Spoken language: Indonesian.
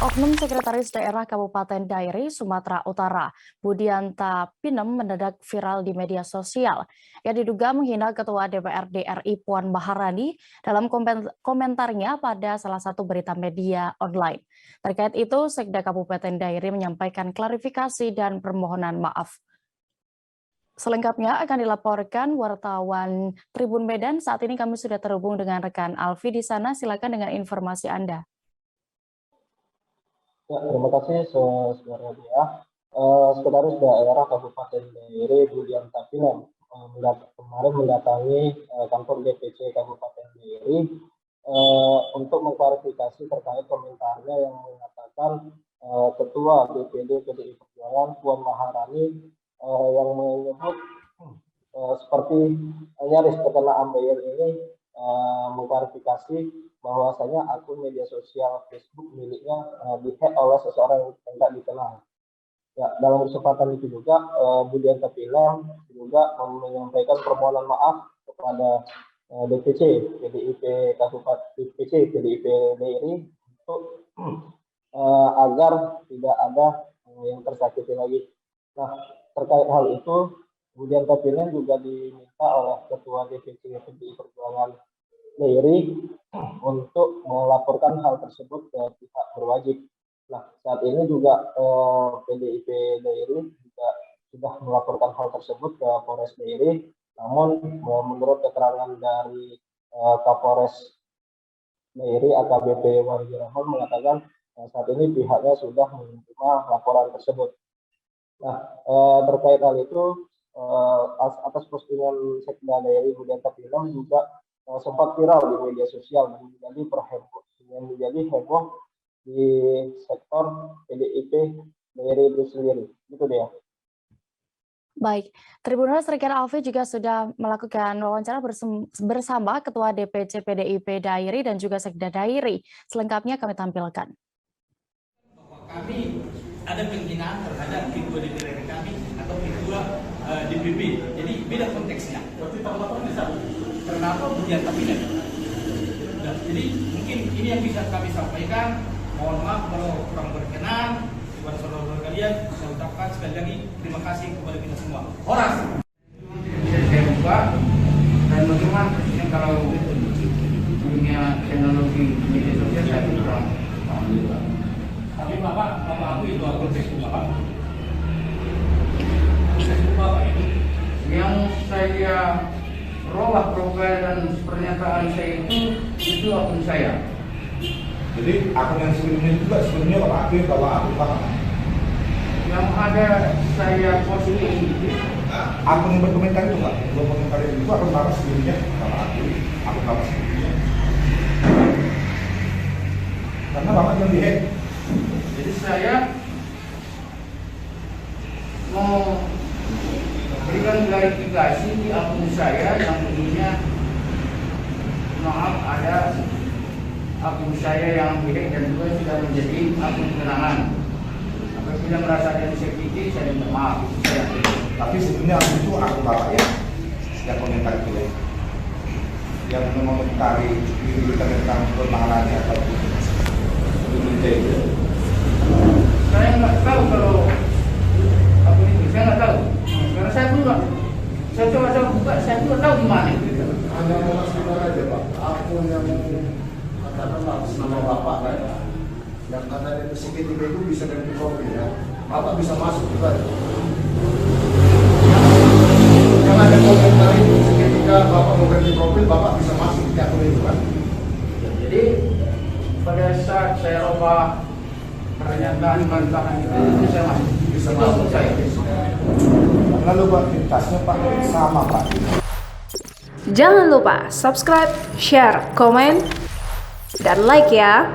Oknum Sekretaris Daerah Kabupaten Dairi, Sumatera Utara, Budianta Pinem mendadak viral di media sosial. Ia diduga menghina Ketua DPRD RI Puan Maharani dalam komentarnya pada salah satu berita media online. Terkait itu, Sekda Kabupaten Dairi menyampaikan klarifikasi dan permohonan maaf. Selengkapnya akan dilaporkan wartawan Tribun Medan. Saat ini kami sudah terhubung dengan rekan Alfi di sana. Silakan dengan informasi Anda. Ya, terima kasih saudara dia. Sekretaris Daerah Kabupaten Dairi Budianta Pinem kemarin mendatangi kantor DPC Kabupaten Dairi untuk mengklarifikasi terkait komentarnya yang mengatakan Ketua DPD PDI Perjuangan Puan Maharani yang menyebut seperti nyaris terkena ambeien ini mengklarifikasi bahwasanya akun media sosial Facebook miliknya dihack oleh seseorang yang tidak dikenal. Ya, dalam kesempatan itu juga Budianta Pinem juga menyampaikan permohonan maaf kepada DPC PDIP Kabupaten DPC PDIP Dairi untuk agar tidak ada yang tersakiti lagi. Nah, terkait hal itu Budianta Pinem juga diminta oleh Ketua DPC PDI Perjuangan Dairi untuk melaporkan hal tersebut ke pihak berwajib. Nah, saat ini juga PDIP Dairi juga sudah melaporkan hal tersebut ke Polres Dairi. Namun menurut keterangan dari Kapolres Dairi AKBP Wahyu Rahman mengatakan saat ini pihaknya sudah menerima laporan tersebut. Nah, terkait hal itu atas postingan Sekda Dairi Budianta Pinem juga sempat viral di media sosial dan menjadi heboh di sektor PDIP Dairi itu sendiri. Gitu dia. Baik, Tribuners rekan Alfi juga sudah melakukan wawancara bersama Ketua DPC PDIP Dairi dan juga Sekda Dairi. Selengkapnya kami tampilkan. Kami ada penghinaan terhadap ketua DPR kami atau ketua DPP. Jadi beda konteksnya. Berarti Pak bisa kenapa Budianta Pinem? Nah, jadi mungkin ini yang bisa kami sampaikan. Mohon maaf kalau kurang berkenan. Kepada saudara-saudara kalian, saya ucapkan sekali lagi terima kasih kepada kita semua. Horas. Saya buka dan bagaimana yang kalau dunia teknologi media sosial saya kurang. Tapi Bapak aku itu akun Facebook Bapak. Facebook Bapak itu Yang saya rolah profil dan pernyataan saya itu akun saya. Jadi akun yang sebelumnya juga sebelumnya Bapak akui bahwa akun Bapak. Yang ada saya posting Akun yang berkomentar itu Pak, yang berkomentar itu akun Bapak sebelumnya Bapak akui akun Bapak sebelumnya. Karena Bapak yang dihack. Jadi saya mau berikan klarifikasi di akun saya yang punya maaf ada akun saya yang dihack dan juga sudah menjadi akun kenangan. Apabila merasa ada disakiti, saya minta maaf. Tapi sebelumnya akun itu akun Bapak ya, yang komentar itu ya, yang mengomentari diri tentang permahalannya atau itu. Saya nggak tahu kalau akun itu, saya nggak tahu. Karena saya pun nggak, saya coba buka, saya pun nggak tahu di mana. Hanya memastikan aja Pak, akun yang katakanlah nama Bapak kan, yang kata dari segitiga itu bisa ganti profil ya, Bapak bisa masuk juga. Yang ada komentar itu ketika Bapak mau ganti profil, Bapak bisa masuk di akun itu kan. Jadi pada saat saya ubah pernyataan bantahan itu saya masuk. Bisa Itu masuk akun saya. Lalu aktivitasnya Pak sama Pak. Jangan lupa subscribe, share, komen, dan like ya.